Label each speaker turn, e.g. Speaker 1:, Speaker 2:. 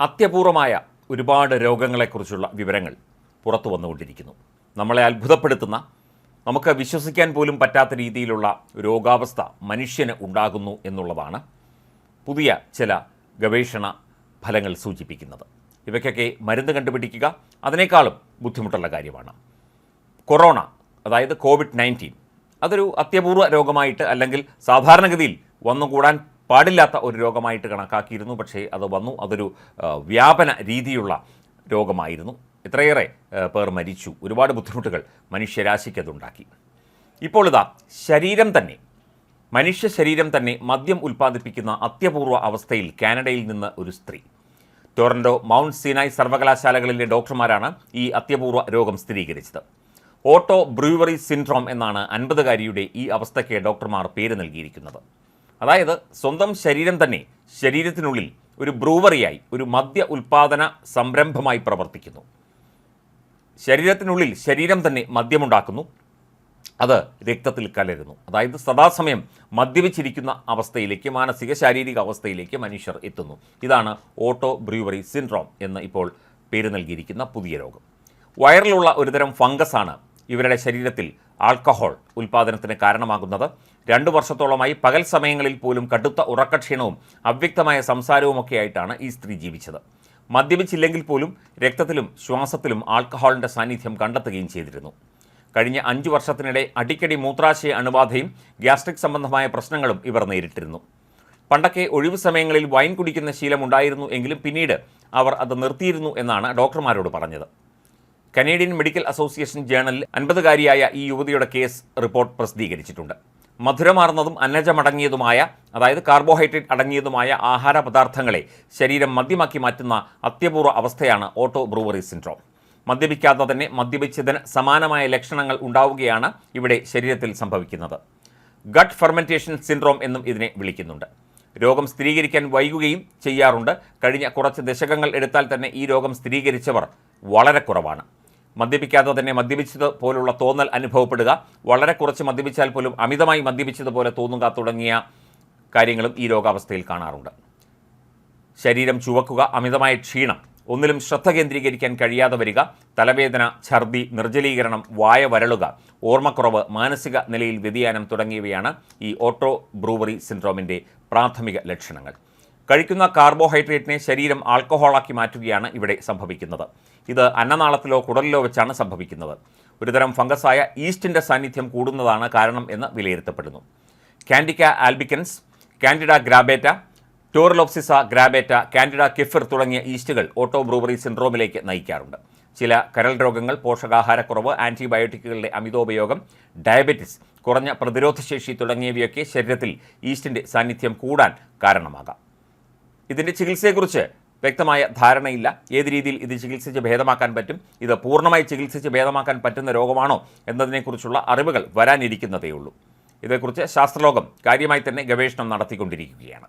Speaker 1: അത്യപൂർവമായ ഒരുപാട് രോഗങ്ങളെക്കുറിച്ചുള്ള വിവരങ്ങൾ പുറത്തു വന്നുകൊണ്ടിരിക്കുന്നു. നമ്മളെ അത്ഭുതപ്പെടുത്തുന്ന, നമുക്ക് വിശ്വസിക്കാൻ പോലും പറ്റാത്ത രീതിയിലുള്ള രോഗാവസ്ഥ മനുഷ്യന് ഉണ്ടാകുന്നു എന്നുള്ളതാണ് പുതിയ ചില ഗവേഷണ ഫലങ്ങൾ സൂചിപ്പിക്കുന്നത്. ഇവയ്ക്കൊക്കെ മരുന്ന് കണ്ടുപിടിക്കുക അതിനേക്കാളും ബുദ്ധിമുട്ടുള്ള കാര്യമാണ്. കൊറോണ, അതായത് കോവിഡ്-19, അതൊരു അത്യപൂർവ രോഗമായിട്ട്, അല്ലെങ്കിൽ സാധാരണഗതിയിൽ വന്നുകൂടാൻ പാടില്ലാത്ത ഒരു രോഗമായിട്ട് കണക്കാക്കിയിരുന്നു. പക്ഷേ അത് വന്നു. അതൊരു വ്യാപന രീതിയുള്ള രോഗമായിരുന്നു. ഇത്രയേറെ പേർ മരിച്ചു. ഒരുപാട് ബുദ്ധിമുട്ടുകൾ മനുഷ്യരാശിക്കതുണ്ടാക്കി. ഇപ്പോൾ ഇതാ മനുഷ്യ ശരീരം തന്നെ മദ്യം ഉൽപ്പാദിപ്പിക്കുന്ന അത്യപൂർവ അവസ്ഥയിൽ കാനഡയിൽ നിന്ന് ഒരു സ്ത്രീ. ടൊറൻറ്റോ, മൗണ്ട് സിനായ് സർവകലാശാലകളിലെ ഡോക്ടർമാരാണ് ഈ അത്യപൂർവ രോഗം സ്ഥിരീകരിച്ചത്. ഓട്ടോ ബ്രൂവറി സിൻഡ്രോം എന്നാണ് 50-കാരിയുടെ ഈ അവസ്ഥയ്ക്ക് ഡോക്ടർമാർ പേര് നൽകിയിരിക്കുന്നത്. അതായത് സ്വന്തം ശരീരം തന്നെ ശരീരത്തിനുള്ളിൽ ഒരു ബ്രൂവറിയായി, ഒരു മദ്യ ഉൽപ്പാദന സംരംഭമായി പ്രവർത്തിക്കുന്നു. ശരീരത്തിനുള്ളിൽ ശരീരം തന്നെ മദ്യമുണ്ടാക്കുന്നു, അത് രക്തത്തിൽ കലരുന്നു. അതായത് സദാസമയം മദ്യപിച്ചിരിക്കുന്ന അവസ്ഥയിലേക്ക്, മാനസിക ശാരീരിക അവസ്ഥയിലേക്ക് മനുഷ്യർ എത്തുന്നു. ഇതാണ് ഓട്ടോ ബ്രൂവറി സിൻഡ്രോം എന്ന് ഇപ്പോൾ പേര് നൽകിയിരിക്കുന്ന പുതിയ രോഗം. വയറിലുള്ള ഒരുതരം ഫംഗസാണ് ഇവരുടെ ശരീരത്തിൽ ആൽക്കഹോൾ ഉൽപ്പാദനത്തിന് കാരണമാകുന്നത്. 2 വർഷത്തോളമായി പകൽ സമയങ്ങളിൽ പോലും കടുത്ത ഉറക്കക്ഷീണവും അവ്യക്തമായ സംസാരവുമൊക്കെ ആയിട്ടാണ് ഈ സ്ത്രീ ജീവിച്ചത്. മദ്യപിച്ചില്ലെങ്കിൽ പോലും രക്തത്തിലും ശ്വാസത്തിലും ആൽക്കഹോളിൻ്റെ സാന്നിധ്യം കണ്ടെത്തുകയും ചെയ്തിരുന്നു. കഴിഞ്ഞ 5 വർഷത്തിനിടെ അടിക്കടി മൂത്രാശയ അണുബാധയും ഗ്യാസ്ട്രിക് സംബന്ധമായ പ്രശ്നങ്ങളും ഇവർ നേരിട്ടിരുന്നു. പണ്ടൊക്കെ ഒഴിവു സമയങ്ങളിൽ വൈൻ കുടിക്കുന്ന ശീലമുണ്ടായിരുന്നു എങ്കിലും പിന്നീട് അവർ അത് നിർത്തിയിരുന്നു എന്നാണ് ഡോക്ടർമാരോട് പറഞ്ഞത്. കനേഡിയൻ മെഡിക്കൽ അസോസിയേഷൻ ജേണലിൽ 50-കാരിയായ ഈ യുവതിയുടെ കേസ് റിപ്പോർട്ട് പ്രസിദ്ധീകരിച്ചിട്ടുണ്ട്. മധുരമാർന്നതും അന്നജമടങ്ങിയതുമായ, അതായത് കാർബോഹൈഡ്രേറ്റ് അടങ്ങിയതുമായ ആഹാര പദാർത്ഥങ്ങളെ ശരീരം മദ്യമാക്കി മാറ്റുന്ന അത്യപൂർവ അവസ്ഥയാണ് ഓട്ടോ ബ്രൂവറി സിൻഡ്രോം. മദ്യപിക്കാതെ തന്നെ മദ്യപിച്ചതിന് സമാനമായ ലക്ഷണങ്ങൾ ഉണ്ടാവുകയാണ് ഇവിടെ ശരീരത്തിൽ സംഭവിക്കുന്നത്. ഗട്ട് ഫെർമെൻറ്റേഷൻ സിൻഡ്രോം എന്നും ഇതിനെ വിളിക്കുന്നുണ്ട്. രോഗം സ്ഥിരീകരിക്കാൻ വൈകുകയും ചെയ്യാറുണ്ട്. കഴിഞ്ഞ കുറച്ച് ദശകങ്ങൾ എടുത്താൽ തന്നെ ഈ രോഗം സ്ഥിരീകരിച്ചവർ വളരെ കുറവാണ്. മദ്യപിക്കാതെ തന്നെ മദ്യപിച്ചത് പോലുള്ള തോന്നൽ അനുഭവപ്പെടുക, വളരെ കുറച്ച് മദ്യപിച്ചാൽ പോലും അമിതമായി മദ്യപിച്ചതുപോലെ തോന്നുക തുടങ്ങിയ കാര്യങ്ങളും ഈ രോഗാവസ്ഥയിൽ കാണാറുണ്ട്. ശരീരം ചുവക്കുക, അമിതമായ ക്ഷീണം, ഒന്നിലും ശ്രദ്ധ കേന്ദ്രീകരിക്കാൻ കഴിയാതെ വരിക, തലവേദന, ഛർദി, നിർജ്ജലീകരണം, വായ വരളുക, ഓർമ്മക്കുറവ്, മാനസിക നിലയിൽ വ്യതിയാനം തുടങ്ങിയവയാണ് ഈ ഓട്ടോ ബ്രൂവറി സിൻഡ്രോമിൻ്റെ പ്രാഥമിക ലക്ഷണങ്ങൾ. കഴിക്കുന്ന കാർബോഹൈഡ്രേറ്റിനെ ശരീരം ആൽക്കഹോളാക്കി മാറ്റുകയാണ് ഇവിടെ സംഭവിക്കുന്നത്. ഇത് അന്നനാളത്തിലോ കുടലിലോ വെച്ചാണ് സംഭവിക്കുന്നത്. ഒരുതരം ഫംഗസായ ഈസ്റ്റിൻ്റെ സാന്നിധ്യം കൂടുന്നതാണ് കാരണം എന്ന് വിലയിരുത്തപ്പെടുന്നു. കാൻഡിക്ക ആൽബിക്കൻസ്, കാൻഡിഡ ഗ്രാബേറ്റ, ടോറിലോപ്സിസ ഗ്രാബേറ്റ, കാൻഡിഡ കെഫിർ തുടങ്ങിയ ഈസ്റ്റുകൾ ഓട്ടോ ബ്രൂവറി സിൻഡ്രോമിലേക്ക് നയിക്കാറുണ്ട്. ചില കരൾ രോഗങ്ങൾ, പോഷകാഹാരക്കുറവ്, ആൻറ്റിബയോട്ടിക്കുകളുടെ അമിതോപയോഗം, ഡയബറ്റിസ്, കുറഞ്ഞ പ്രതിരോധശേഷി തുടങ്ങിയവയൊക്കെ ശരീരത്തിൽ ഈസ്റ്റിൻ്റെ സാന്നിധ്യം കൂടാൻ കാരണമാകാം. ഇതിൻ്റെ ചികിത്സയെക്കുറിച്ച് വ്യക്തമായ ധാരണയില്ല. ഏത് രീതിയിൽ ഇത് ചികിത്സിച്ച് ഭേദമാക്കാൻ പറ്റും, ഇത് പൂർണ്ണമായി ചികിത്സിച്ച് ഭേദമാക്കാൻ പറ്റുന്ന രോഗമാണോ എന്നതിനെക്കുറിച്ചുള്ള അറിവുകൾ വരാനിരിക്കുന്നതേയുള്ളൂ. ഇതേക്കുറിച്ച് ശാസ്ത്രലോകം കാര്യമായി തന്നെ ഗവേഷണം നടത്തിക്കൊണ്ടിരിക്കുകയാണ്.